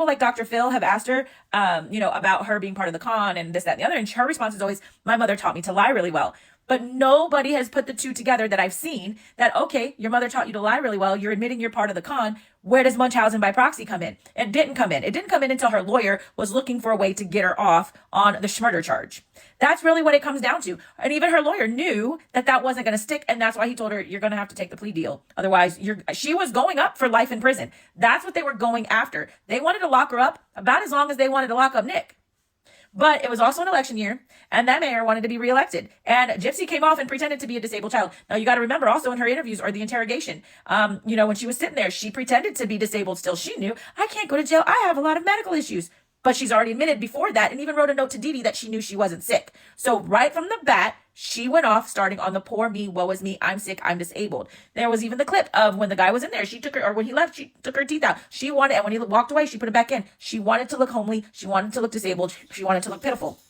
people like Dr. Phil have asked her, about her being part of the con and this, that, and the other. And her response is always, my mother taught me to lie really well. But nobody has put the two together that I've seen that, okay, your mother taught you to lie really well. You're admitting you're part of the con. Where does Munchausen by proxy come in? It didn't come in. It didn't come in until her lawyer was looking for a way to get her off on the murder charge. That's really what it comes down to. And even her lawyer knew that that wasn't going to stick. And that's why he told her, you're going to have to take the plea deal. Otherwise, she was going up for life in prison. That's what they were going after. They wanted to lock her up about as long as they wanted to lock up Nick. But it was also an election year, and that mayor wanted to be reelected. And Gypsy came off and pretended to be a disabled child. Now, you got to remember also in her interviews or the interrogation, when she was sitting there, she pretended to be disabled still. She knew, I can't go to jail. I have a lot of medical issues. But she's already admitted before that and even wrote a note to Dee Dee that she knew she wasn't sick. So right from the bat, she went off starting on the poor me, woe is me, I'm sick, I'm disabled. There was even the clip of when the guy was in there, when he left, she took her teeth out. And when he walked away, she put it back in. She wanted to look homely. She wanted to look disabled. She wanted to look pitiful.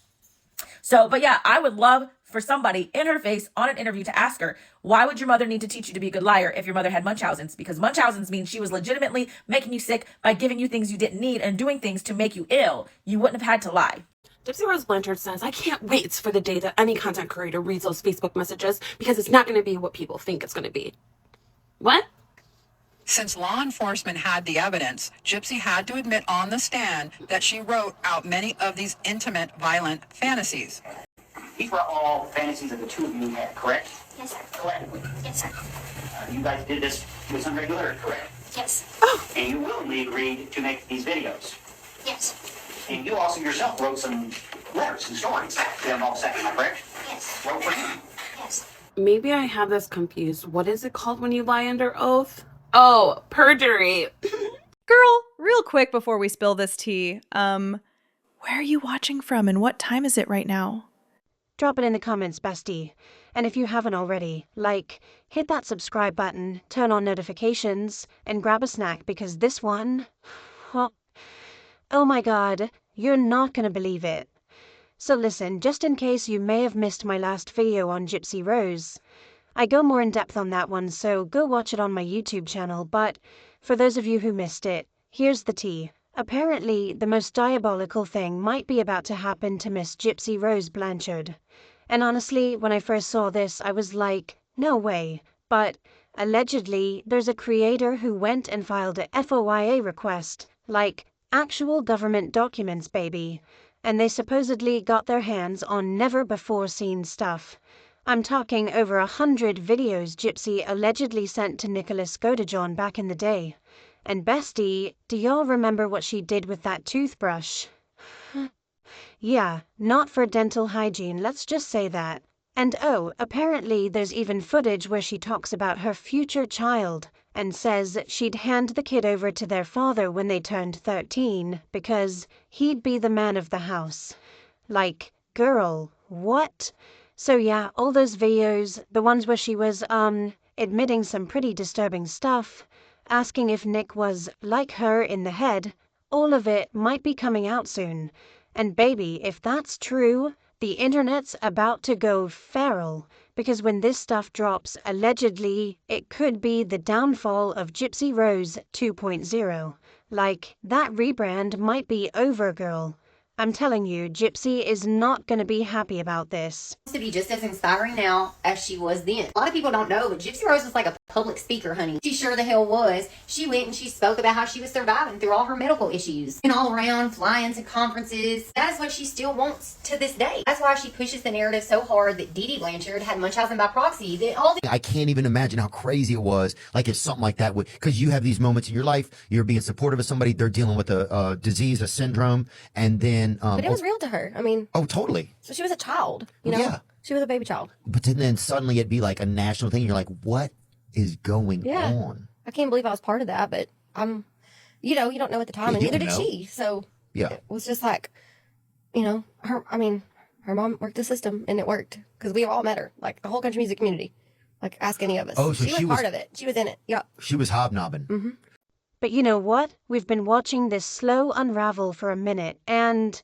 So, but yeah, I would love for somebody in her face on an interview to ask her, why would your mother need to teach you to be a good liar if your mother had Munchausen's? Because Munchausen's means she was legitimately making you sick by giving you things you didn't need and doing things to make you ill. You wouldn't have had to lie. Gypsy Rose Blanchard says, I can't wait for the day that any content creator reads those Facebook messages because it's not going to be what people think it's going to be. What? Since law enforcement had the evidence, Gypsy had to admit on the stand that she wrote out many of these intimate, violent fantasies. These were all fantasies that the two of you had, correct? Yes, sir. Collectively. Yes, sir. You guys did this with some regularity, correct? Yes. Oh. And you willingly agreed to make these videos. Yes. And you also yourself wrote some letters and stories to them all second, am I correct? Yes. Wrote for him. Yes. Maybe I have this confused. What is it called when you lie under oath? Oh, perjury. Girl, real quick before we spill this tea, where are you watching from and what time is it right now? Drop it in the comments, bestie. And if you haven't already, hit that subscribe button, turn on notifications, and grab a snack because this one, oh my god, you're not gonna believe it. So listen, just in case you may have missed my last video on Gypsy Rose, I go more in depth on that one, so go watch it on my YouTube channel, but for those of you who missed it, here's the tea. Apparently, the most diabolical thing might be about to happen to Miss Gypsy Rose Blanchard. And honestly, when I first saw this, I was like, no way. But allegedly, there's a creator who went and filed a FOIA request, actual government documents, baby. And they supposedly got their hands on never-before-seen stuff. I'm talking over 100 videos Gypsy allegedly sent to Nicholas Godejohn back in the day. And bestie, do y'all remember what she did with that toothbrush? Yeah, not for dental hygiene, let's just say that. And oh, apparently there's even footage where she talks about her future child and says she'd hand the kid over to their father when they turned 13 because he'd be the man of the house. Girl, what? So yeah, all those videos, the ones where she was, admitting some pretty disturbing stuff, asking if Nick was like her in the head, all of it might be coming out soon. And baby, if that's true, the internet's about to go feral, because when this stuff drops, allegedly, it could be the downfall of Gypsy Rose 2.0. That rebrand might be over, girl. I'm telling you, Gypsy is not going to be happy about this. To be just as inspiring now as she was then. A lot of people don't know, but Gypsy Rose was like a public speaker, honey. She sure the hell was. She went and she spoke about how she was surviving through all her medical issues. And all around, flying to conferences. That is what she still wants to this day. That's why she pushes the narrative so hard that Dee Dee Blanchard had Munchausen by proxy. That all the I can't even imagine how crazy it was. If something like that would, because you have these moments in your life, you're being supportive of somebody, they're dealing with a disease, a syndrome, and then but it was real to her. I mean, oh, totally. So she was a child, you know? Yeah. She was a baby child. But then suddenly it'd be like a national thing. You're like, what is going on? I can't believe I was part of that, but you don't know at the time, and neither did she. So yeah, it was just like, her mom worked the system, and it worked because we all met her, the whole country music community. Ask any of us. Oh, so she was part of it. She was in it. Yeah. She was hobnobbing. Mm-hmm. But you know what? We've been watching this slow unravel for a minute, and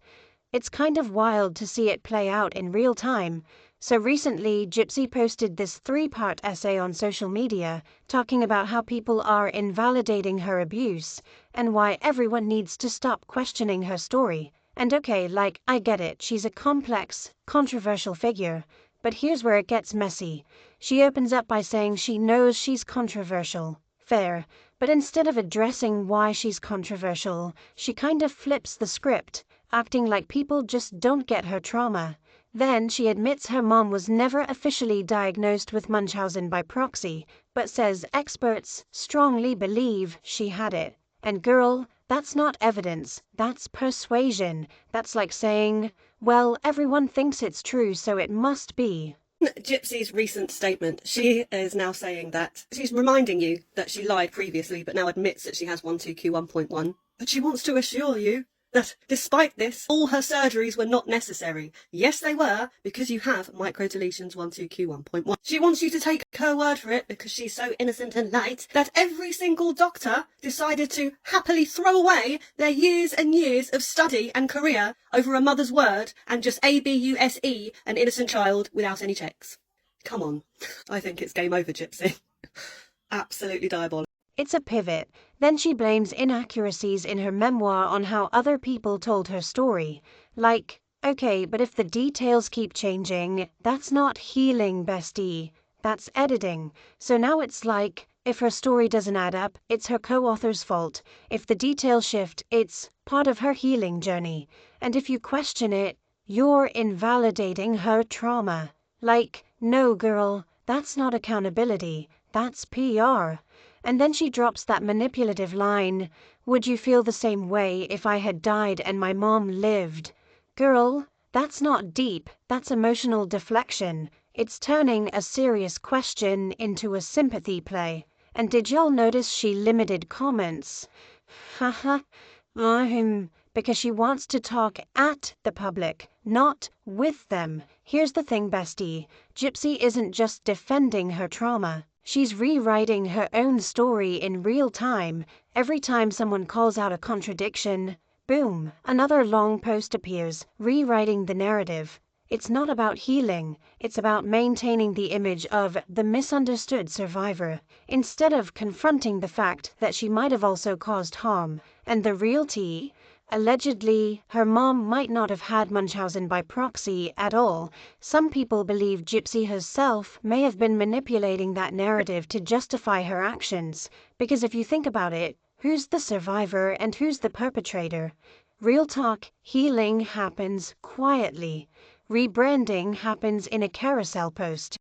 it's kind of wild to see it play out in real time. So recently, Gypsy posted this 3-part essay on social media talking about how people are invalidating her abuse and why everyone needs to stop questioning her story. And okay, like, I get it, she's a complex, controversial figure, but here's where it gets messy. She opens up by saying she knows she's controversial. Fair. But instead of addressing why she's controversial, she kind of flips the script, acting like people just don't get her trauma. Then she admits her mom was never officially diagnosed with Munchausen by proxy, but says experts strongly believe she had it. And girl, that's not evidence, that's persuasion. That's like saying, well, everyone thinks it's true, so it must be. Gypsy's recent statement, she is now saying that she's reminding you that she lied previously, but now admits that she has 12q1.1. But she wants to assure you that despite this, all her surgeries were not necessary. Yes, they were, because you have microdeletions 12q1.1. She wants you to take her word for it, because she's so innocent and light, that every single doctor decided to happily throw away their years and years of study and career over a mother's word and just abuse an innocent child without any checks. Come on. I think it's game over, Gypsy. Absolutely diabolical. It's a pivot. Then she blames inaccuracies in her memoir on how other people told her story. Like, okay, but if the details keep changing, that's not healing, bestie. That's editing. So now it's like, if her story doesn't add up, it's her co-author's fault. If the details shift, it's part of her healing journey. And if you question it, you're invalidating her trauma. Like, no, girl, that's not accountability. That's PR. And then she drops that manipulative line, would you feel the same way if I had died and my mom lived? Girl, that's not deep, that's emotional deflection. It's turning a serious question into a sympathy play. And did y'all notice she limited comments? Haha, because she wants to talk at the public, not with them. Here's the thing, bestie. Gypsy isn't just defending her trauma. She's rewriting her own story in real time. Every time someone calls out a contradiction, boom, another long post appears, rewriting the narrative. It's not about healing, it's about maintaining the image of the misunderstood survivor, instead of confronting the fact that she might have also caused harm. And the real tea? Allegedly, her mom might not have had Munchausen by proxy at all. Some people believe Gypsy herself may have been manipulating that narrative to justify her actions. Because if you think about it, who's the survivor and who's the perpetrator? Real talk, healing happens quietly. Rebranding happens in a carousel post.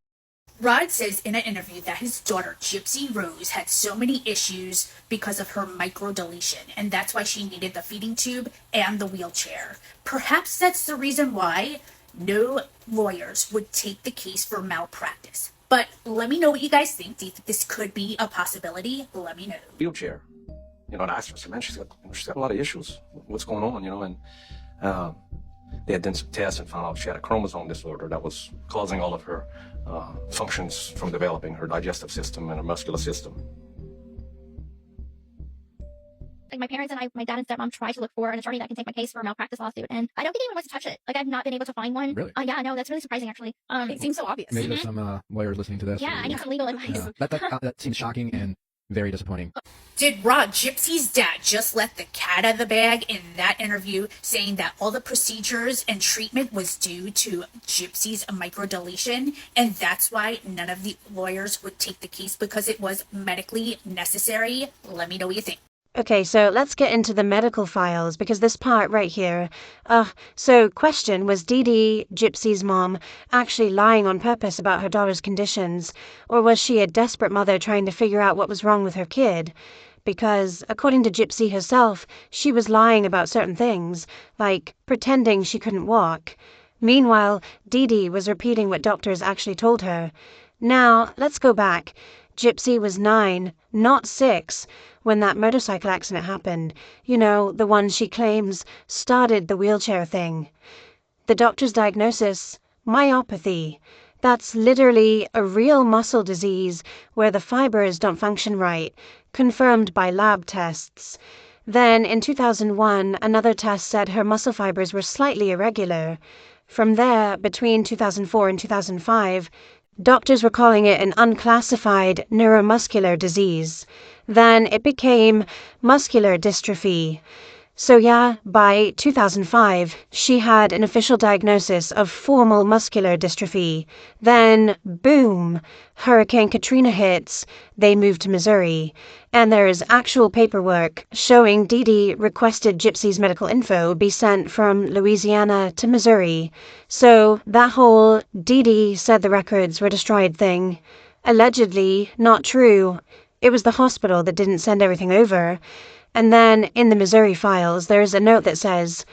Rod says in an interview that his daughter, Gypsy Rose, had so many issues because of her microdeletion, and that's why she needed the feeding tube and the wheelchair. Perhaps that's the reason why no lawyers would take the case for malpractice. But let me know what you guys think. Do you think this could be a possibility? Let me know. Wheelchair. And I asked her, man, she's got a lot of issues. What's going on, and they had done some tests and found out she had a chromosome disorder that was causing all of her functions from developing, her digestive system and her muscular system. Like my parents and my dad and stepmom tried to look for an attorney that can take my case for a malpractice lawsuit, and I don't think anyone wants to touch it. Like I've not been able to find one. Really? Yeah, no, that's really surprising actually. It seems so obvious. Maybe there's some lawyers listening to this. Yeah, I need some legal advice. That seems shocking and very disappointing. Did Rod, Gypsy's dad, just let the cat out of the bag in that interview, saying that all the procedures and treatment was due to Gypsy's microdeletion, and that's why none of the lawyers would take the case because it was medically necessary? Let me know what you think. Okay, so let's get into the medical files, because this part right here. So question, was Dee Dee, Gypsy's mom, actually lying on purpose about her daughter's conditions? Or was she a desperate mother trying to figure out what was wrong with her kid? Because, according to Gypsy herself, she was lying about certain things, like pretending she couldn't walk. Meanwhile, Dee Dee was repeating what doctors actually told her. Now, let's go back. Gypsy was 9, not 6, when that motorcycle accident happened. You know, the one she claims started the wheelchair thing. The doctor's diagnosis, myopathy. That's literally a real muscle disease where the fibers don't function right, confirmed by lab tests. Then, in 2001, another test said her muscle fibers were slightly irregular. From there, between 2004 and 2005, doctors were calling it an unclassified neuromuscular disease. Then it became muscular dystrophy. So yeah, by 2005, she had an official diagnosis of formal muscular dystrophy. Then, boom, Hurricane Katrina hits, they moved to Missouri. And there is actual paperwork showing Dee Dee requested Gypsy's medical info be sent from Louisiana to Missouri. So that whole Dee Dee said the records were destroyed thing, allegedly not true. It was the hospital that didn't send everything over. And then in the Missouri files, there's a note that says,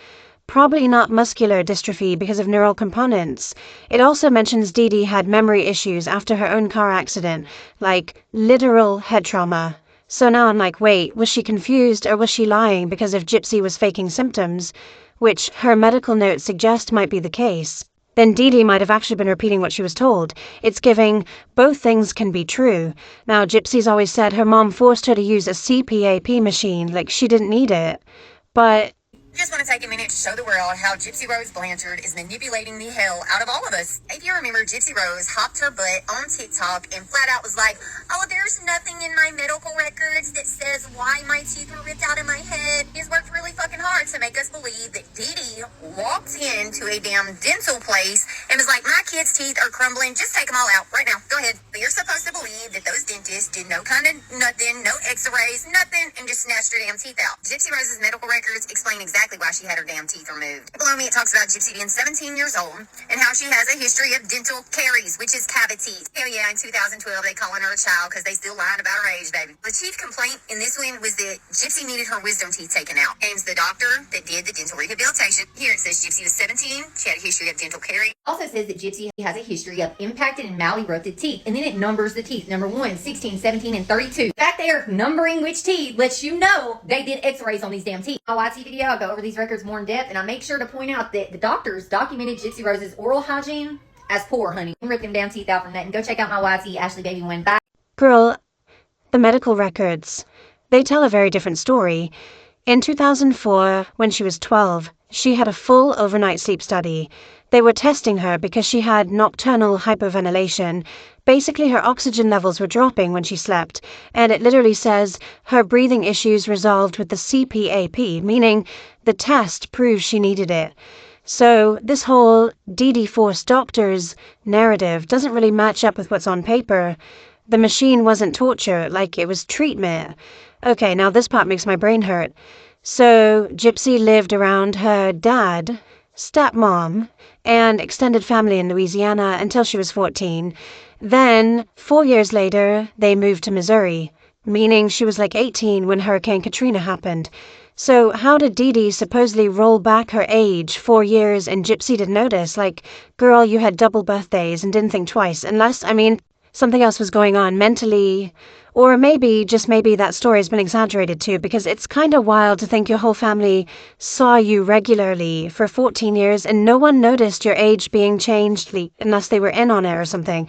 probably not muscular dystrophy because of neural components. It also mentions Dee Dee had memory issues after her own car accident, like literal head trauma. So now I'm like, wait, was she confused or was she lying because if Gypsy was faking symptoms, which her medical notes suggest might be the case, then Dee Dee might have actually been repeating what she was told. It's giving both things can be true. Now, Gypsy's always said her mom forced her to use a CPAP machine, like she didn't need it. But Just want to take a minute to show the world how Gypsy Rose Blanchard is manipulating the hell out of all of us. If you remember, Gypsy Rose hopped her butt on TikTok and flat out was like, oh, there's nothing in my medical records that says why my teeth were ripped out of my head. He's worked really fucking hard to make us believe that Dee Dee walked into a damn dental place and was like, my kids' teeth are crumbling. Just take them all out right now. Go ahead. But you're supposed to believe that those dentists did no kind of nothing, no x-rays, nothing, and just snatched her damn teeth out. Gypsy Rose's medical records explain exactly why she had her damn teeth removed. Below me, it talks about Gypsy being 17 years old and how she has a history of dental caries, which is cavities. Hell yeah, in 2012, they calling her a child because they still lying about her age, baby. The chief complaint in this one was that Gypsy needed her wisdom teeth taken out. Names the doctor that did the dental rehabilitation. Here it says Gypsy was 17. She had a history of dental caries. Also says that Gypsy has a history of impacted and malerupted teeth, and then it numbers the teeth. Number 1, 16, 17, and 32. The fact they are numbering which teeth lets you know they did x-rays on these damn teeth. On my YT video, I'll go over these records more in depth, and I make sure to point out that the doctors documented Gypsy Rose's oral hygiene as poor, honey. Rip them damn teeth out from that, and go check out my YT, Ashley Baby 1. Bye. girl, the medical records, they tell a very different story. In 2004, when she was 12, she had a full overnight sleep study. They were testing her because she had nocturnal hyperventilation. Basically, her oxygen levels were dropping when she slept, and it literally says her breathing issues resolved with the CPAP, meaning the test proves she needed it. So this whole DD Force doctors narrative doesn't really match up with what's on paper. The machine wasn't torture, like it was treatment. Okay, now this part makes my brain hurt. So Gypsy lived around her dad, stepmom, and extended family in Louisiana until she was 14. Then, 4 years later, they moved to Missouri, meaning she was like 18 when Hurricane Katrina happened. So how did Dee Dee supposedly roll back her age 4 years and Gypsy didn't notice? Like, girl, you had double birthdays and didn't think twice, unless, something else was going on mentally. Or maybe, just maybe, that story's been exaggerated too, because it's kind of wild to think your whole family saw you regularly for 14 years and no one noticed your age being changed unless they were in on it or something.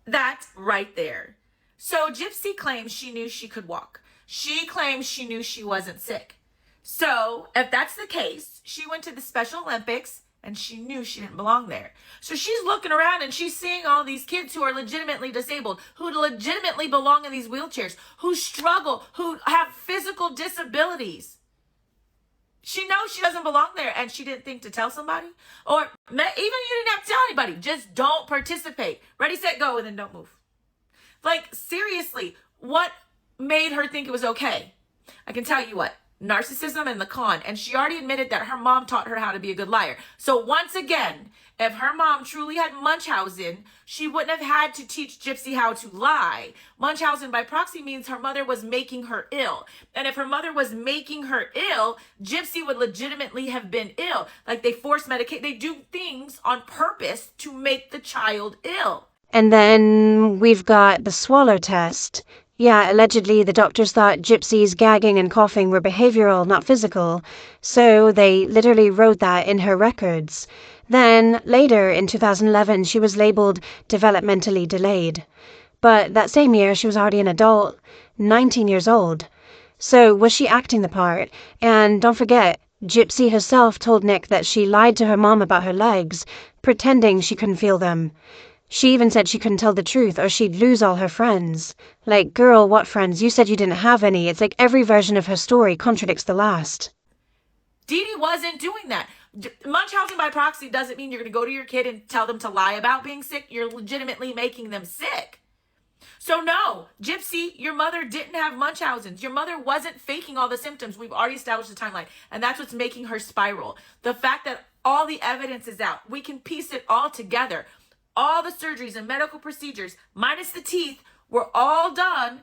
That right there. So Gypsy claims she knew she could walk. She claims she knew she wasn't sick. So if that's the case, she went to the Special Olympics and she knew she didn't belong there. So she's looking around and she's seeing all these kids who are legitimately disabled, who legitimately belong in these wheelchairs, who struggle, who have physical disabilities. She knows she doesn't belong there and she didn't think to tell somebody. Or even you didn't have to tell anybody. Just don't participate. Ready, set, go, and then don't move. Like, seriously, what made her think it was okay? I can tell you what. Narcissism and the con. And she already admitted that her mom taught her how to be a good liar. So once again, if her mom truly had Munchausen, she wouldn't have had to teach Gypsy how to lie. Munchausen by proxy means her mother was making her ill. And if her mother was making her ill, Gypsy would legitimately have been ill. Like, they force medicate, they do things on purpose to make the child ill. And then we've got the swallow test. Yeah, allegedly the doctors thought Gypsy's gagging and coughing were behavioral, not physical. So they literally wrote that in her records. Then, later in 2011, she was labeled developmentally delayed. But that same year, she was already an adult, 19 years old. So was she acting the part? And don't forget, Gypsy herself told Nick that she lied to her mom about her legs, pretending she couldn't feel them. She even said she couldn't tell the truth or she'd lose all her friends. Like, girl, what friends? You said you didn't have any. It's like every version of her story contradicts the last. Dee Dee wasn't doing that. Munchausen by proxy doesn't mean you're going to go to your kid and tell them to lie about being sick. You're legitimately making them sick. So no, Gypsy, your mother didn't have Munchausen's. Your mother wasn't faking all the symptoms. We've already established the timeline. And that's what's making her spiral. The fact that all the evidence is out. We can piece it all together. All the surgeries and medical procedures, minus the teeth, were all done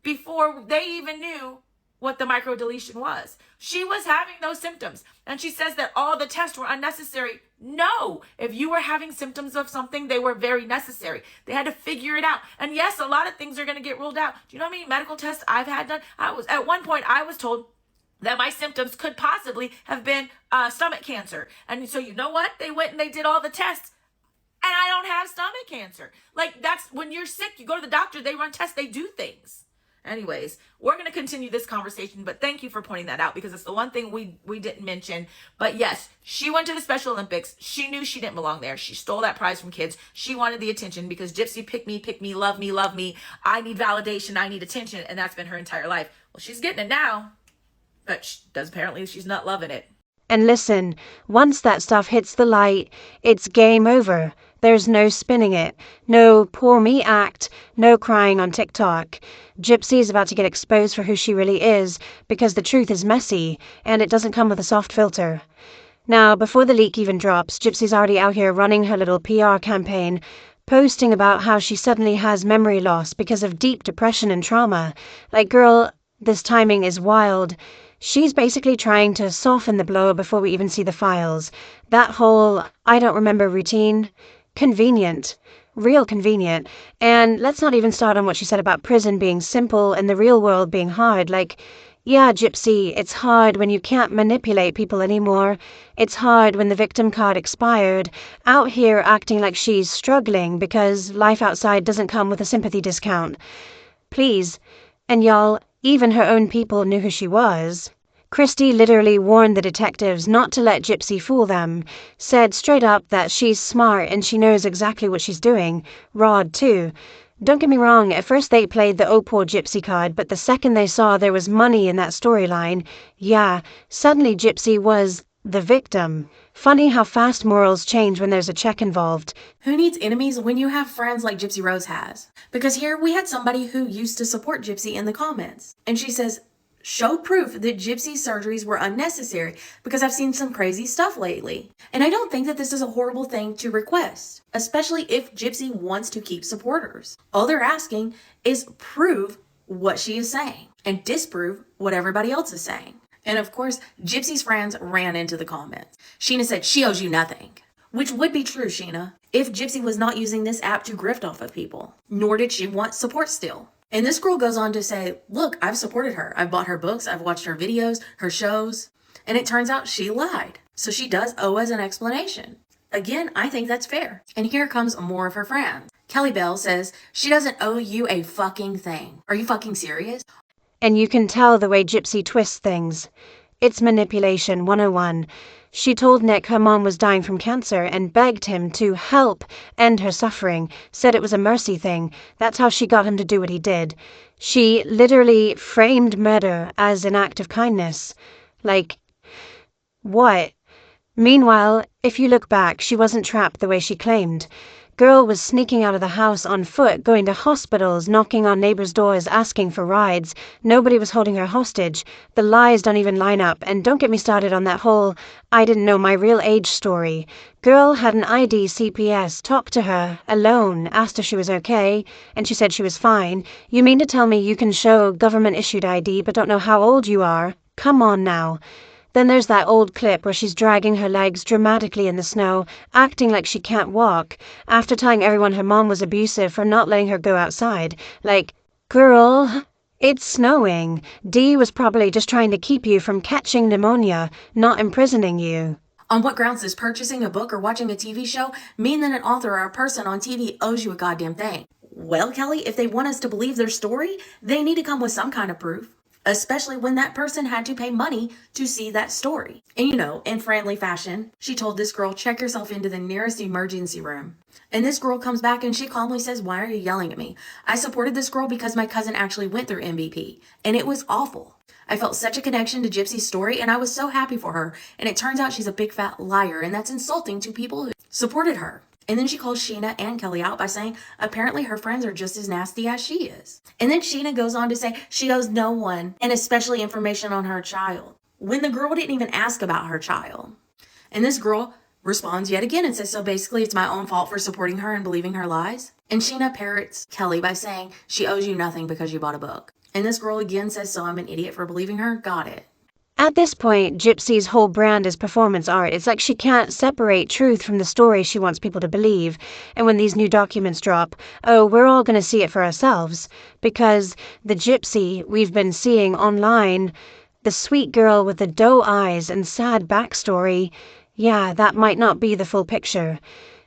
before they even knew what the microdeletion was. She was having those symptoms. And she says that all the tests were unnecessary. No, if you were having symptoms of something, they were very necessary. They had to figure it out. And yes, a lot of things are going to get ruled out. Do you know how many medical tests I've had done? At one point, I was told that my symptoms could possibly have been stomach cancer. And so you know what? They went and they did all the tests. And I don't have stomach cancer. Like, that's when you're sick, you go to the doctor, they run tests, they do things. Anyways, we're going to continue this conversation, but thank you for pointing that out because it's the one thing we didn't mention. But yes, she went to the Special Olympics. She knew she didn't belong there. She stole that prize from kids. She wanted the attention because Gypsy, pick me, love me. I need validation. I need attention. And that's been her entire life. Well, she's getting it now, but apparently she's not loving it. And listen, once that stuff hits the light, it's game over. There's no spinning it. No poor me act. No crying on TikTok. Gypsy is about to get exposed for who she really is because the truth is messy and it doesn't come with a soft filter. Now, before the leak even drops, Gypsy's already out here running her little PR campaign, posting about how she suddenly has memory loss because of deep depression and trauma. Like, girl, this timing is wild. She's basically trying to soften the blow before we even see the files. That whole I don't remember routine, convenient, real convenient. And let's not even start on what she said about prison being simple and the real world being hard. Like, yeah, Gypsy, it's hard when you can't manipulate people anymore. It's hard when the victim card expired. Out here acting like she's struggling because life outside doesn't come with a sympathy discount. Please. And y'all, even her own people knew who she was. Christy literally warned the detectives not to let Gypsy fool them, said straight up that she's smart and she knows exactly what she's doing. Rod, too. Don't get me wrong, at first they played the oh poor Gypsy card, but the second they saw there was money in that storyline, yeah, suddenly Gypsy was the victim. Funny how fast morals change when there's a check involved. Who needs enemies when you have friends like Gypsy Rose has? Because here we had somebody who used to support Gypsy in the comments. And she says, show proof that Gypsy's surgeries were unnecessary because I've seen some crazy stuff lately. And I don't think that this is a horrible thing to request, especially if Gypsy wants to keep supporters. All they're asking is prove what she is saying and disprove what everybody else is saying. And of course, Gypsy's friends ran into the comments. Sheena said she owes you nothing, which would be true, Sheena, if Gypsy was not using this app to grift off of people, nor did she want support still. And this girl goes on to say, look, I've supported her. I've bought her books. I've watched her videos, her shows. And it turns out she lied. So she does owe us an explanation. Again, I think that's fair. And here comes more of her friends. Kelly Bell says, she doesn't owe you a fucking thing. Are you fucking serious? And you can tell the way Gypsy twists things. It's manipulation 101. She told Nick her mom was dying from cancer and begged him to help end her suffering, said it was a mercy thing. That's how she got him to do what he did. She literally framed murder as an act of kindness. Like, what? Meanwhile, if you look back, she wasn't trapped the way she claimed. Girl was sneaking out of the house on foot, going to hospitals, knocking on neighbors' doors, asking for rides. Nobody was holding her hostage. The lies don't even line up, and don't get me started on that whole I didn't know my real age story. Girl had an ID CPS, talked to her, alone, asked if she was okay, and she said she was fine. You mean to tell me you can show government-issued ID but don't know how old you are? Come on now. Then there's that old clip where she's dragging her legs dramatically in the snow, acting like she can't walk, after telling everyone her mom was abusive for not letting her go outside. Like, girl, it's snowing. Dee was probably just trying to keep you from catching pneumonia, not imprisoning you. On what grounds does purchasing a book or watching a TV show mean that an author or a person on TV owes you a goddamn thing? Well, Kelly, if they want us to believe their story, they need to come with some kind of proof. especially when that person had to pay money to see that story. And you know, in friendly fashion, she told this girl, check yourself into the nearest emergency room. And this girl comes back and she calmly says, why are you yelling at me? I supported this girl because my cousin actually went through MVP, and it was awful. I felt such a connection to Gypsy's story, and I was so happy for her. And it turns out she's a big fat liar, and that's insulting to people who supported her. And then she calls Sheena and Kelly out by saying apparently her friends are just as nasty as she is. And then Sheena goes on to say she owes no one, and especially information on her child, when the girl didn't even ask about her child. And this girl responds yet again and says, so basically it's my own fault for supporting her and believing her lies. And Sheena parrots Kelly by saying she owes you nothing because you bought a book. And this girl again says, so I'm an idiot for believing her? Got it. At this point, Gypsy's whole brand is performance art. It's like she can't separate truth from the story she wants people to believe. And when these new documents drop, oh, we're all going to see it for ourselves. Because the Gypsy we've been seeing online, the sweet girl with the doe eyes and sad backstory, yeah, that might not be the full picture.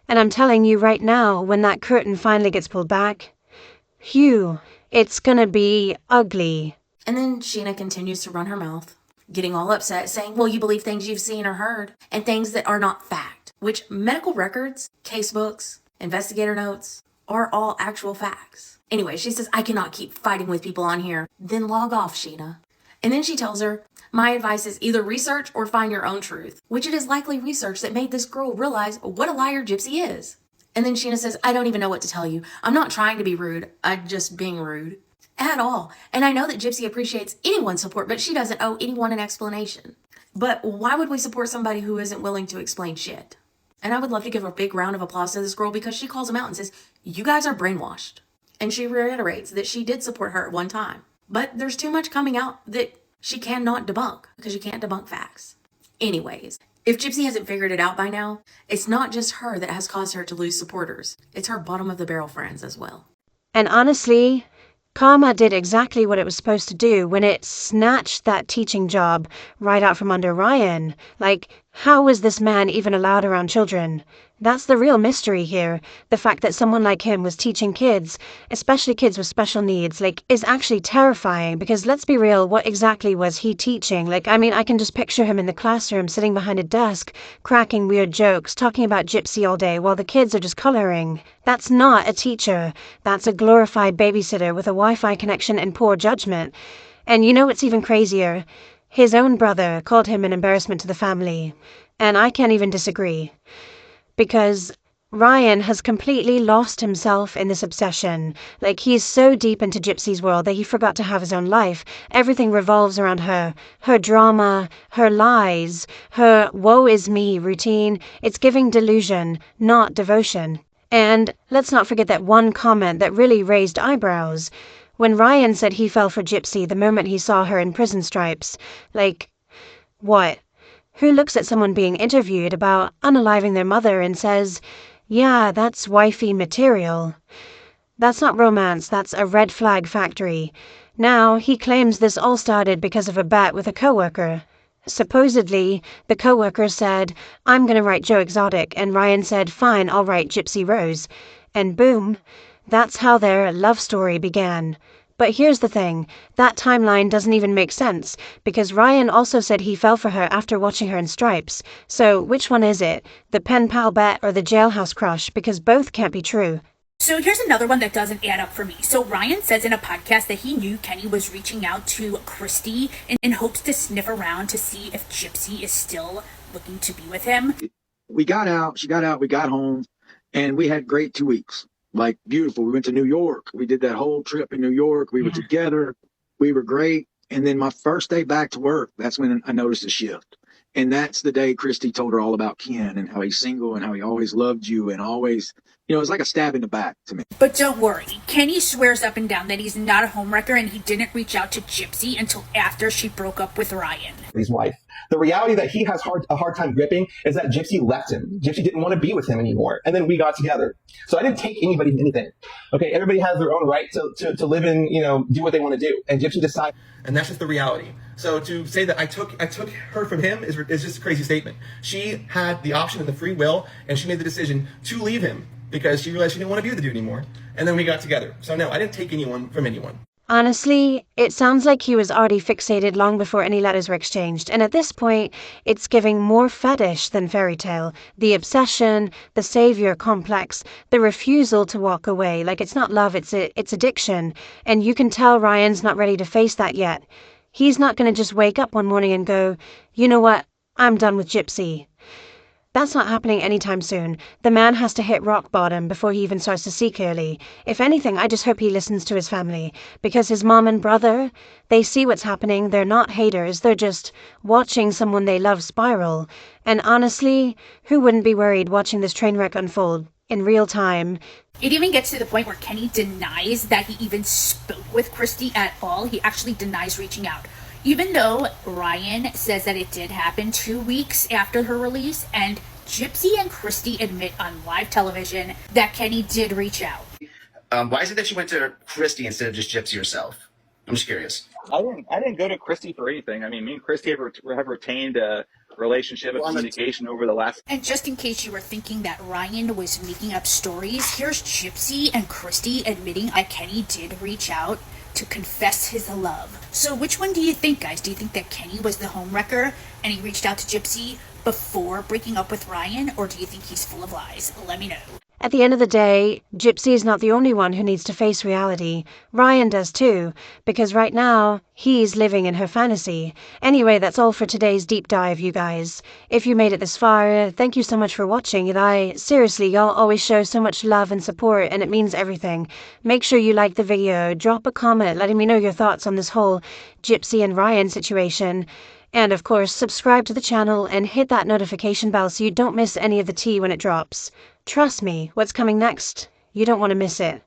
And I'm telling you right now, when that curtain finally gets pulled back, phew, it's gonna be ugly. And then Sheena continues to run her mouth, getting all upset, saying, well, you believe things you've seen or heard, and things that are not fact, which medical records, casebooks, investigator notes are all actual facts. Anyway, she says, I cannot keep fighting with people on here. Then log off, Sheena. And then she tells her, my advice is either research or find your own truth, which it is likely research that made this girl realize what a liar Gypsy is. And then Sheena says, I don't even know what to tell you. I'm not trying to be rude. I'm just being rude. At all. And I know that Gypsy appreciates anyone's support, but she doesn't owe anyone an explanation. But why would we support somebody who isn't willing to explain shit? And I would love to give a big round of applause to this girl because she calls him out and says, you guys are brainwashed. And she reiterates that she did support her at one time. But there's too much coming out that she cannot debunk because you can't debunk facts. Anyways, if Gypsy hasn't figured it out by now, it's not just her that has caused her to lose supporters. It's her bottom of the barrel friends as well. And honestly, Karma did exactly what it was supposed to do when it snatched that teaching job right out from under Ryan. Like, how was this man even allowed around children? That's the real mystery here. The fact that someone like him was teaching kids, especially kids with special needs, like, is actually terrifying because let's be real, what exactly was he teaching? Like, I mean, I can just picture him in the classroom sitting behind a desk, cracking weird jokes, talking about Gypsy all day while the kids are just coloring. That's not a teacher. That's a glorified babysitter with a Wi-Fi connection and poor judgment. And you know what's even crazier? His own brother called him an embarrassment to the family. And I can't even disagree. Because Ryan has completely lost himself in this obsession. Like, he's so deep into Gypsy's world that he forgot to have his own life. Everything revolves around her. Her drama, her lies, her woe is me routine. It's giving delusion, not devotion. And let's not forget that one comment that really raised eyebrows. When Ryan said he fell for Gypsy the moment he saw her in prison stripes. Like, what? Who looks at someone being interviewed about unaliving their mother and says, yeah, that's wifey material. That's not romance, that's a red flag factory. Now, he claims this all started because of a bet with a coworker. Supposedly, the coworker said, I'm gonna write Joe Exotic, and Ryan said, fine, I'll write Gypsy Rose. And boom, that's how their love story began. But here's the thing, that timeline doesn't even make sense, because Ryan also said he fell for her after watching her in Stripes. So which one is it? The pen pal bet or the jailhouse crush? Because both can't be true. So here's another one that doesn't add up for me. So Ryan says in a podcast that he knew Kenny was reaching out to Christy in hopes to sniff around to see if Gypsy is still looking to be with him. We got out, she got out, we got home, and we had great 2 weeks. Like, beautiful. We went to New York. We did that whole trip in New York. We were together. We were great. And then my first day back to work, that's when I noticed a shift. And that's the day Christy told her all about Ken and how he's single and how he always loved you and always, you know, it's like a stab in the back to me. But don't worry, Kenny swears up and down that he's not a homewrecker and he didn't reach out to Gypsy until after she broke up with Ryan. His wife. The reality that he has a hard time gripping is that Gypsy left him. Gypsy didn't want to be with him anymore. And then we got together. So I didn't take anybody to anything. Okay, everybody has their own right to live and, you know, do what they want to do. And Gypsy decided. And that's just the reality. So to say that I took her from him is just a crazy statement. She had the option and the free will, and she made the decision to leave him because she realized she didn't want to be with the dude anymore. And then we got together. So no, I didn't take anyone from anyone. Honestly, it sounds like he was already fixated long before any letters were exchanged, and at this point, it's giving more fetish than fairy tale. The obsession, the savior complex, the refusal to walk away. Like, it's not love, it's addiction, and you can tell Ryan's not ready to face that yet. He's not going to just wake up one morning and go, you know what, I'm done with Gypsy. That's not happening anytime soon. The man has to hit rock bottom before he even starts to see clearly. If anything, I just hope he listens to his family, because his mom and brother, they see what's happening. They're not haters. They're just watching someone they love spiral. And honestly, who wouldn't be worried watching this train wreck unfold in real time? It even gets to the point where Kenny denies that he even spoke with Christy at all. He actually denies reaching out. Even though Ryan says that it did happen 2 weeks after her release, and Gypsy and Christy admit on live television that Kenny did reach out. Why is it that you went to Christy instead of just Gypsy herself? I'm just curious. I didn't go to Christy for anything. I mean, me and Christy have retained a relationship of communication over the last. And just in case you were thinking that Ryan was making up stories, here's Gypsy and Christy admitting that Kenny did reach out to confess his love. So which one do you think, guys? Do you think that Kenny was the homewrecker and he reached out to Gypsy before breaking up with Ryan, or do you think he's full of lies? Let me know. At the end of the day, Gypsy is not the only one who needs to face reality. Ryan does too, because right now, he's living in her fantasy. Anyway, that's all for today's deep dive, you guys. If you made it this far, thank you so much for watching, and seriously, y'all always show so much love and support, and it means everything. Make sure you like the video, drop a comment letting me know your thoughts on this whole Gypsy and Ryan situation. And of course, subscribe to the channel and hit that notification bell so you don't miss any of the tea when it drops. Trust me, what's coming next? You don't want to miss it.